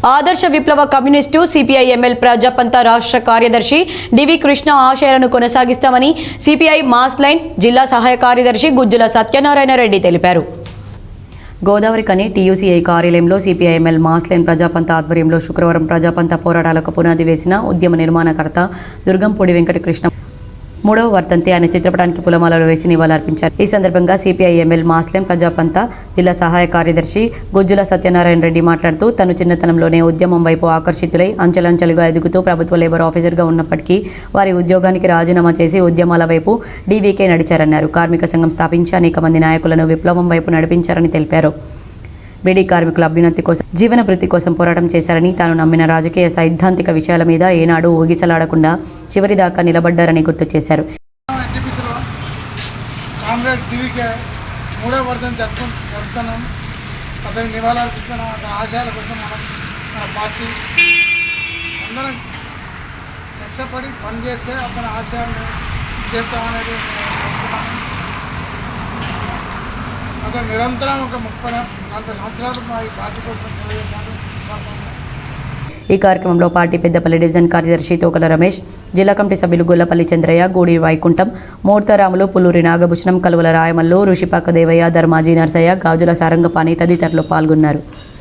ఆదర్శ విప్లవ communist CPI ML ప్రజాపంత రాష్ట్ర కార్యదర్శి డివి కృష్ణ ఆశయాలను కొనసాగిస్తామని సిపిఐ మాస్ లైన్ జిల్లా సహాయ కార్యదర్శి గుజ్జుల సత్యనారాయణ రెడ్డి తెలిపారు. గోదావరి కని టీయూసీఐ కార్యాలయంలో సిపిఐ ఎంఎల్ మాస్ లైన్ ప్రజాపంత ఆధ్వర్యంలో శుక్రవారం ప్రజాపంత పోరాటాలకు పునాది వేసిన ఉద్యమ నిర్మాణకర్త దుర్గంపూడి వెంకటకృష్ణ 3వ వర్ధంతి ఆయన చిత్రపటానికి పూలమాలలు వేసి నివాళులర్పించారు. ఈ సందర్భంగా సిపిఐ ఎంఎల్ మాస్లెం ప్రజాపంత జిల్లా సహాయ కార్యదర్శి గుజ్జుల సత్యనారాయణ రెడ్డి మాట్లాడుతూ తను చిన్నతనంలోనే ఉద్యమం వైపు ఆకర్షితులై అంచెలంచెలుగా ఎదుగుతూ ప్రభుత్వ లేబర్ ఆఫీసర్గా ఉన్నప్పటికీ వారి ఉద్యోగానికి రాజీనామా చేసి ఉద్యమాల వైపు డీవీకే నడిచారన్నారు. కార్మిక సంఘం స్థాపించి అనేక మంది నాయకులను విప్లవం వైపు నడిపించారని తెలిపారు. బీడీ కార్మికుల అభ్యున్నతి కోసం జీవన వృత్తి కోసం పోరాటం చేశారని తాను నమ్మిన రాజకీయ సైద్ధాంతిక విషయాల మీద ఏనాడు ఊగిసలాడకుండా చివరిదాకా నిలబడ్డారని గుర్తు చేశారు. కష్టపడి పనిచేస్తే అతని ఆశయాన్ని చేస్తామనేది అతను నిరంతరం ఒక 30-40 సంవత్సరాలు మా ఈ పార్టీ కోసం సేవ చేశాను. ఈ కార్యక్రమంలో పార్టీ పెద్దపల్లి డివిజన్ కార్యదర్శి తోకల రమేష్, జిల్లా కమిటీ సభ్యులు గొల్లపల్లి చంద్రయ్య, గూడి వైకుంఠం, మూర్తారాములు, పుల్లూరి నాగభూషణం, కలువల రాయమల్లు, ఋషిపాక దేవయ్య, ధర్మాజీ నర్సయ్య, గాజుల సారంగపాణి తదితరులు పాల్గొన్నారు.